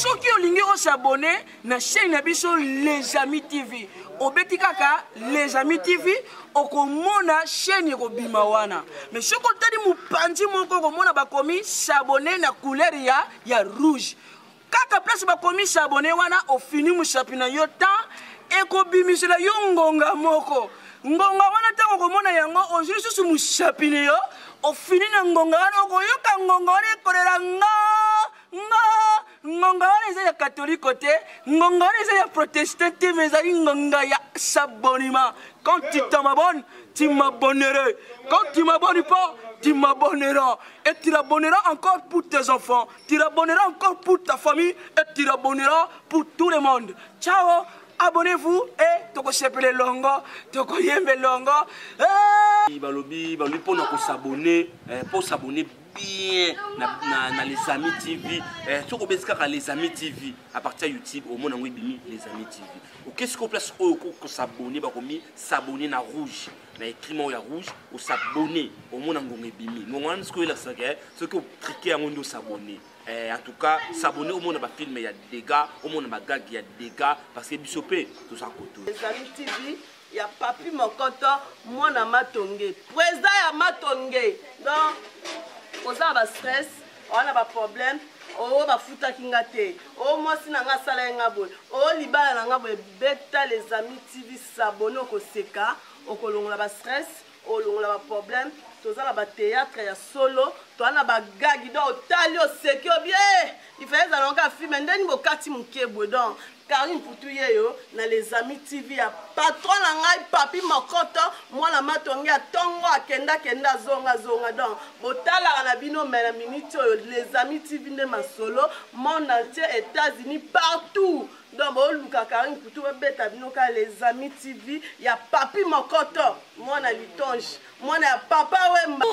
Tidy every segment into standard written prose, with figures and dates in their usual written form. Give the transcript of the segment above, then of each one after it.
soki olingi s'abonner na chaîne na biso Les Amis TV obeti kaka Les Amis TV okomona chaîne ko bima wana mais soki otali mupanzi moko komona bakomi s'abonner na couleur ya rouge kaka place bakomi s'abonner wana ofini musapina yo temps ekobimisela yo ngonga moko ngonga wana tango komona yango ozuri susu musapine yo ofini na ngonga wana okoyoka ngonga wana ekolera ngonga wana eza ya catholique te ngonga wana eza ya protestant te mais ezali ngonga ya s'abonnement quand tu t'abonnes tu m'abonneras quand tu m'abonnes pas tu m'abonneras et tu l'abonneras encore pour tes enfants tu l'abonneras encore pour ta famille et tu l'abonneras pour tout le monde ciao. Abonnez-vous et toko sepele longo, toko yembe longo. Balobi pour s'abonner, pour s'abonner bien na Les Amis TV. Toko bezika Les Amis TV à partir de YouTube au monde bimi Les Amis TV. Ou qu'est-ce qu'on place au s'abonner bakomi s'abonner na rouge. Na écrit ya rouge ou s'abonner au monde ngomé bimi. Ngomana ce que la saga, ce que triquer ngondo s'abonner. En tout cas, s'abonner au monde à film, il y a des dégâts, au monde à gag, il y a des dégâts, parce que Bissopé, tout ça côté. Les Amis TV, il y a Papi Mokoto, moi na Matongé, président ya Matongé. Donc, on a un stress, on a un problème, on a un fouta kingate, on a un sala ngabo, on libala ngabo, beta Les Amis TV s'abonner au seka, on a un stress, on a un problème. Toza na théâtre ya solo to na ba gagi do otali o seki bien il fait ça longa film ndeni bokati mukebwe donc Karine Poutuye yo na Les Amis TV ya patron na ngai Papi Mokoto mwana matongi ya tongo akenda zonga donc botala na bino mena minute Les Amis TV nde masolo monde entier États-Unis partout donc boluka Karine Poutuye beta bino ka Les Amis TV ya Papi Mokoto mwana litonge mwana ya papa wemba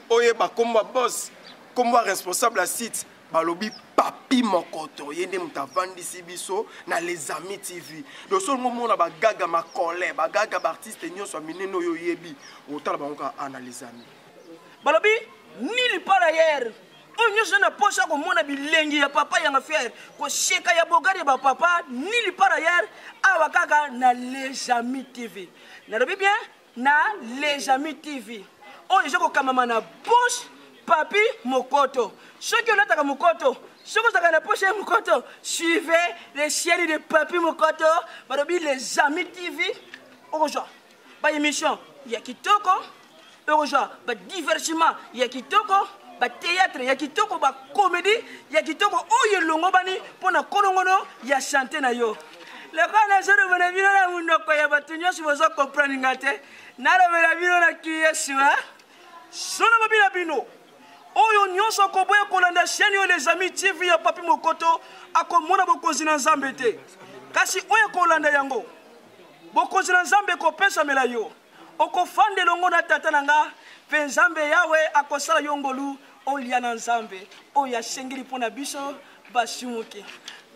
oye bakomba boss komba responsable à site balobi Papi Mokoto yende mutavandi sibiso na Les Amis TV donc solo mona bagaga makole bagaga artiste nyonso mineno yo yebi otala bangoka ana Les Amis balobi nili par ailleurs onyo na posa ko mona bilengi ya papa ya ngafere ko sheka ya bogari ba papa nili par ailleurs awakaka na Les Amis TV na robi bien na Les Amis TV oyo joko kamama na poche Papi Mokoto ceux qui ont Mokoto ceux qui ont la poche Mokoto suivez les séries de Papi Mokoto barobi Les Amis TV ojo ba émission ya kitoko ojo ba divertissement ya kitoko ba théâtre ya kitoko ba comédie ya kitoko oyo longo bani pona kolongono ya chanter na yo le kana zero bana bino na munoko ya batunyo si bozo comprendre ngate na la bino na kieswa sono babila bino oyo nyonso ko boye kolanda chaîne yo Les Amis TV ya Papi Mokoto akomona bokonzi na Nzambe te kasi oyo kolanda yango bokonzi na Nzambe ko pesa mela yo okofande longo na tata nanga pe Nzambe yawe akosala yo ngolu olia na Nzambe oyo asengeli pona biso basimuki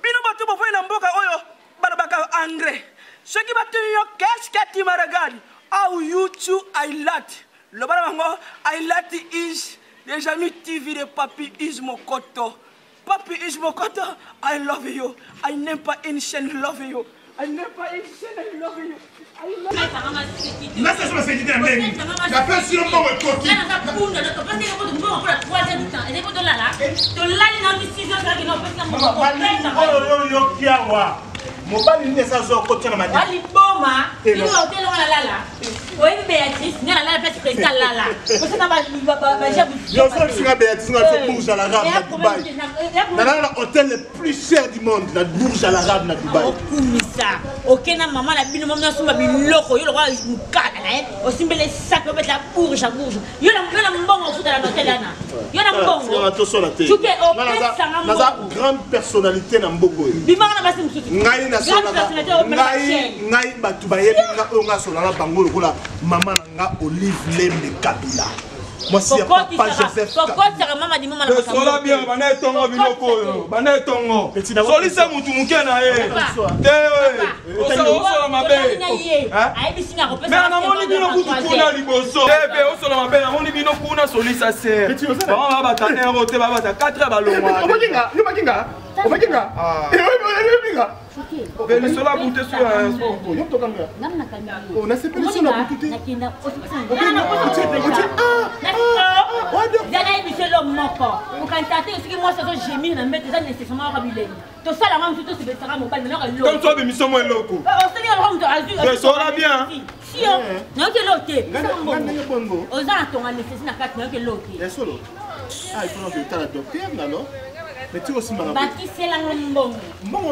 bino bato bofoye na mboka oyo balabaka engrais ceux qui battent yo qu'est-ce que tu me regardes how you too I like le balabango I like is Les Amis TV de Papi Mokoto. Papi Mokoto, I love you. I n'aime pas une chaîne, love you. I n'aime pas une chaîne, I love you. Là, c'est sur la sécurité de la même. La personne qui m'a coquille. Mobali ni esa zo ko tena madi. Ali boma, ni hotel ngala lala. Oyi Beatrice, ni lala pesi président lala. Ko se na ba jabu. Yo so singa Beatrice na so Burj Al Arab na Dubaï. Na la hôtel le plus cher du monde, la Burj Al Arab na Dubaï. Okumisa. Okena mama la bino mama sumba biloko, yo lo kwa mukala na o simbele sac mettre la Burj à Burj. Yo na mbongo futa la hôtel ana. Yo na mbongo. Yo na to so la te. Tuke o pesa na mbongo. Na grande personnalité na mbongo. Bimanga na basi msusu. Ngai batu bayebi nga oyo nga solala bango lokola mama na nga Olive Lembe Kabila Moi, si papa Joseph. kokotaka mama di mama na sola bien bana etongo biloko oyo bana etongo solisa mutu moke na ye te osola mabe mais namoni bino kutu kuna liboso ebe osola mabe namoni bino kuna solisa se bango babata 1 euro te babata 4 balongwa Venezuela bute sur on a séparé sur la bouteille. comme toi de mission moins loco. C'est ça bien. Ah, il faut que la docteur alors. Mais tu aussi mal. bakisela ngombongo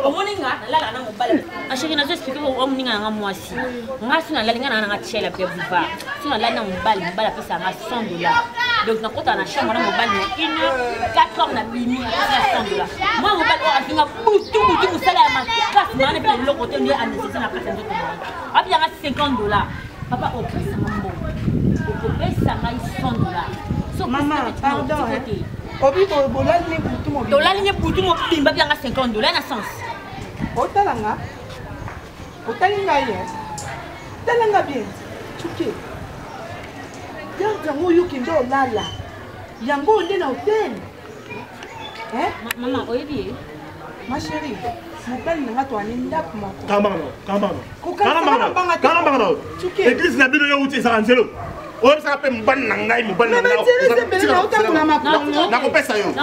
omoninga lala na mobala ashiki nazo explique ko omoninga nga mwasi ngasi na lalinga na ngachela pe buva sina lala na mobala pesa nga $100 donc na kota na chambre na mobala na 4 heures na bini $100 moi mobala afinga butu musala ya makasi mana pe le côté ndi anesthesie na kasa ndoto abi nga $50 papa opesa ngombongo opesa nga $100 so maman pardon obi bolali butu mo dolali butu mo bimba byanga $50 na sens otalanga otalinga ye talanga bien tuke yango yuki ndo lala yango ndi na hotel mama oyebi ma chérie mobali nanga to ani ndako moko kambanga église na bino yo uti sa nzelo on ça peut mban na ngai mban na ngai na kopesa yo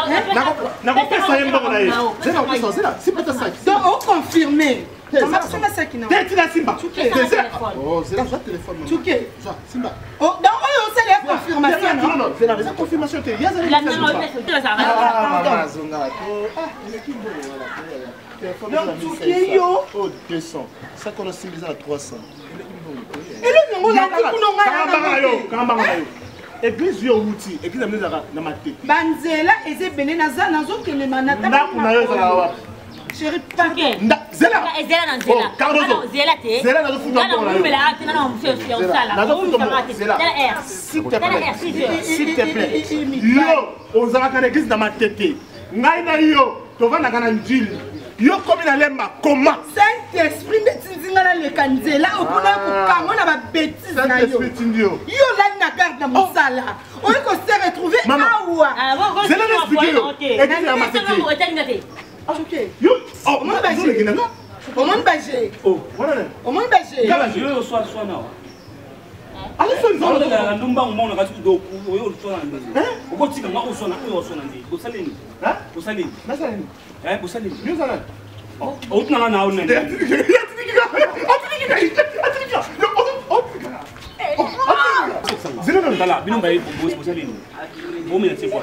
na kopesa yo mbongo na ye c'est la kopesa c'est là c'est pas ça donc on confirmer comment ça ça qui na tête la simba oh c'est là soit téléphone tuke simba oh donc on c'est la confirmation non c'est la confirmation que ya la donc tuke yo oh 200 ça qu'on a simbiza à 300 église yo wuti église amene na matete banzela ezebele naza nazokende manata ndako na yo ezala wa chérie pardon zela na nzela zela te zela na futa ko na mbela ate na monsieur sur sala na futa zela s'il te plaît yo ozala kana église na matete ngai na yo tovanda kana njili yo komi na lemba comment Saint-Esprit metinzinga na leka nzela opona kokango na ba bêtise na yo yo lali na garde na mosala on ko se retrouver awa c'est là l'expliquer yo église ya matete OK yo on m'a bagé on m'a bagé oh voilà on m'a bagé yo soit na allez so zo la ndumba ngomona kasi do yo so na ndezi ukotika ngako so na yo so na ndezi bosaleni bosaleni nasaleni bosaleni yo sala outuna na ona zile na ndala binomba yi bosaleni bomi na tsepo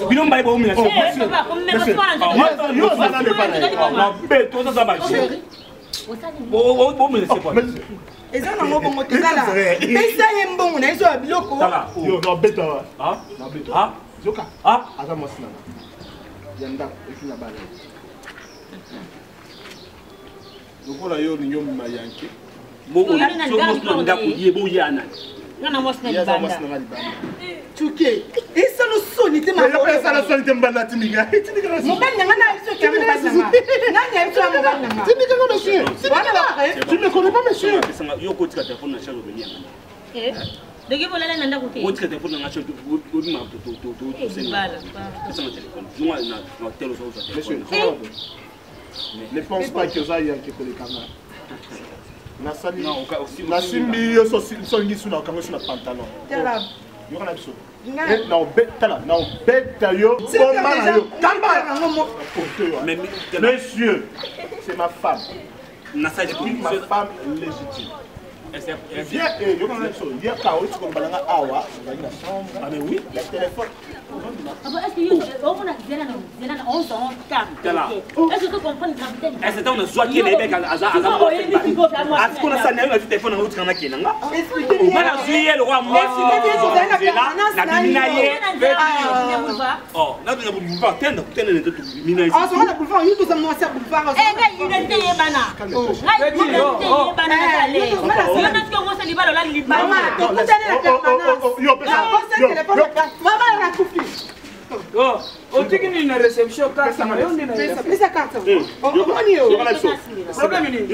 binomba yi bomi na tsepo yo sala ne pana na beto za ba bomi na tsepo eza nango bongo tozala pesa ye mbongo na ezo ya biloko yo na beta na beta zoka aza mosina yanda ekina bana lokola yo ninyo mayanke ngana mosina libanda tuke esalo soni te esalo soni te mbanda tindika mobali nanga na biso ke mobali nanga nani abiso ya mobali nanga tindika nga monsieur tu ne connais pas monsieur yo kotika telefone na charge obenia Degi bolala nanda kuti. Kotika telefone na charge obima to bala. Pesa na telefone. Nunga na telo so monsieur ne pense pas que ça y a quelque chose nasali nasimbi yo so ngisu na kango na pantalon tela yo kana biso na obetala na obeta yo bomba na yo kamba ngomo monsieur c'est ma femme na sa ma femme légitime viens et yo kana biso hier ka o tiko balanga awa na chambre ah mais oui le téléphone est-ce que yo on a zela on s'en calme est-ce que tu comprends capitaine est-ce que on a soit qui est avec aza est-ce qu'on a ça na téléphone na utika na kenanga mana zuye le roi moi si na bimina ye oh na tuna boulevard tenda kutena nende tu bimina ici ah so na boulevard yo to ça moi ça boulevard eh ga identité ye bana ngai identité ye bana otiki nini na réception carte na yo nini pesa carte problème nini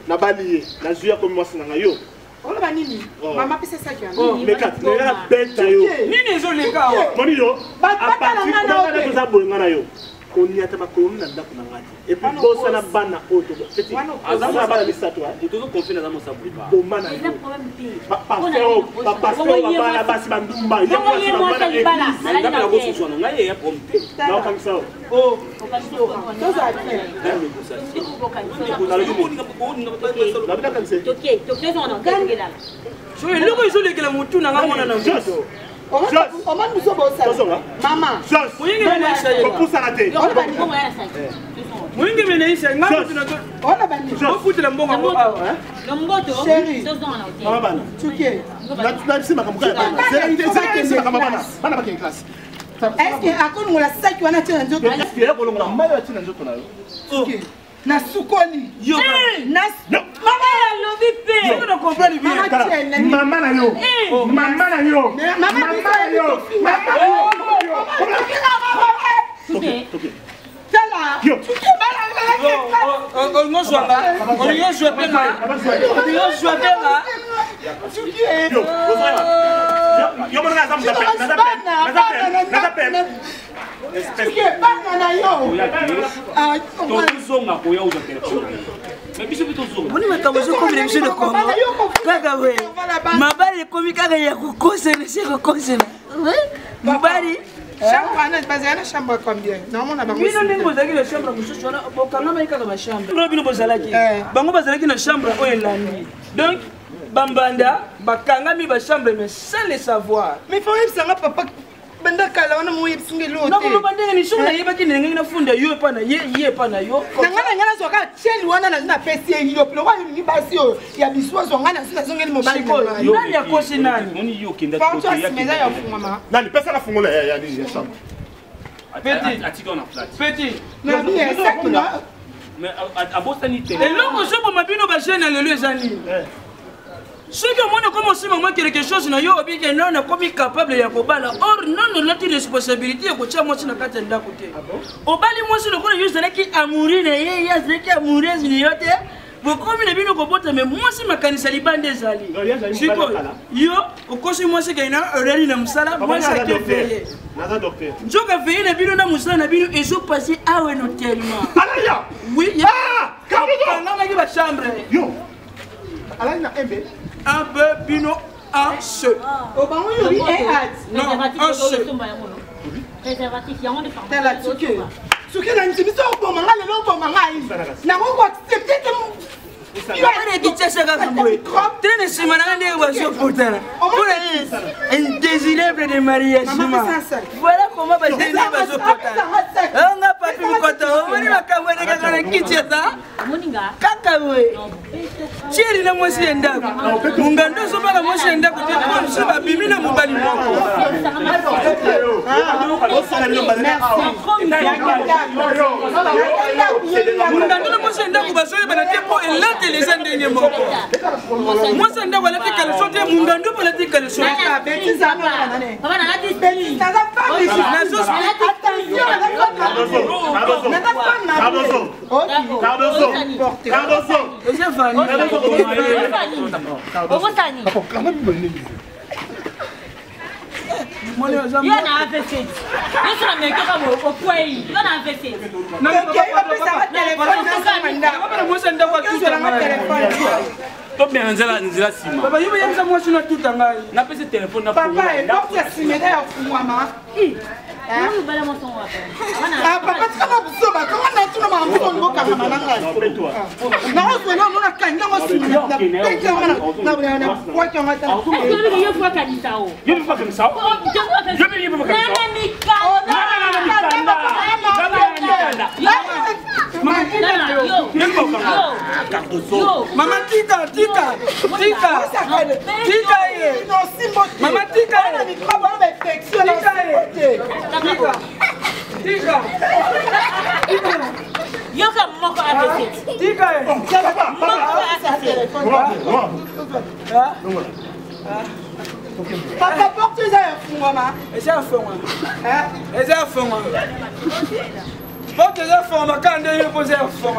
na balié na zuya comme moi sinanga yo on va nini mama pesa saki mais carte na beta yo nini ezoleka awa moni yo a partir de ça bolinga na yo koniata bakoni na ndako na ngati et puis bosa na bana oto petit azama bana bisato toujours confié dans mon sabu bomba na yo papa bana basi bandumba yo basi bana na la bosse sono ngai ya pompe na comme ça oh Mwingi meneisha ngamo tunato. Ona bani. Ofutela mbongo ngo awa. Ngomboto. Chéri. Mama bana. Tuke. Na sima kama kaya bana. C'est sima kama bana. Bana ba classe. Est-ce que akoni ngola saki wana tena nzoto? Est-ce que yako longola mayo tina nzoto na yo? Tuke. Na sukoli. Yo. Na Mama ya lobi pe. Yo na comprendre bien. Mama na yo. Mama na yo. Mama na yo. Tuke. Tala. Yo. On y joue pas. On y joue pas. On y joue pas. Yo. Yo mo na zamu na pen. Tuke bana na yo. Ah, tozonga koya uza telefone mais biso bitozonga Boni makabozo comme les jeunes de Congo. Kaka we. Mabali komi kaka ya kukosana c'est kukosana. Mabali chambre ana basé na chambre combien? Non mon abango. Bino ndenge bozaki na chambre mususu wana bokanga mai kaka ba chambre. Bino bino bozalaki. Bango bazalaki na chambre oyo elandi. Donc bambanda bakanga mi ba chambre mais sans le savoir. Mais faut même ça papa banda kala wana mo yebsinge lote. Na ko bandenge ni shona yebaki ndenge na funda yo pa na ye pa na yo. Ngana zoka cheli wana na pesi yo plo wa ni basi yo ya biswazo ngana sina zongeli mobali na yo. Nani akosi nani? Moni yo kenda kote ya meza ya fungama. Nani pesa na fungola ya chambre. Petit atika na flat. Petit. Na bien ça qui na mais abosani tele. Eloko sobo mabino ba jeune lelo ezali. Ce que moi, comme si maman quelque chose, na yo obi que non, na comme capable ya kobala. Or non, non, la responsabilité ya kocha moi na kata nda kote. Obali moi si le ko yo zala ki amuri na ye ya zeki amuri ni yote. Bokomi na bino kobota mais moi si makanisa libande ezali. Chiko yo okosi moi si kaina orali na musala moi ça ke fait. Naza docteur. Njoka veille na bino na musala na bino ezo passer awe no tellement. Alaya. Oui, ya. Quand on a ba chambre. Yo. Alaya na MB. Un peu bino un se. Au banc yo non, un se. Préservatif, il y a de faire. Tala tuke. Tuke na ntibiso ko manga lelo ko manga yi. Na ko accepter que il va aller quitter ce gars comme lui. Traîne ce matin de voiture pour terre. Pour indésirable de mariage. Voilà comment va se dire voiture pour terre. On n'a pas pu me compter. On va camouer de quelqu'un qui tient ça. Kakawe. Chéri na mwasi enda. Mungando so bala mwasi enda kuti kwa msiba bimi na mubali moko. Mungando na mwasi enda kubasoye bana tepo elate les endenge moko. Mwasi enda wala te kalso te mungando wala te kalso. Papa na lati steli. Papa, you will have motion to Tangai. Na pese telefone na papa e porte ya simeda ya fumama. Ah, papa tsana busoba kama na tuna mambo ngoka kama nanga. Na ozo na na kanga ngo simeda. Peke ngana na kwa kwa ngata. est-ce que yo fois kanisa o? Yo bi fa kanisa o? Yo bi fa kanisa o? Na mikanda. Mama tika. Mama tika. Yo ka Papa, porte ça un fou, maman. Et c'est un fond. Et c'est un fond. Porte ça un fond, ma canne, il pose un fond.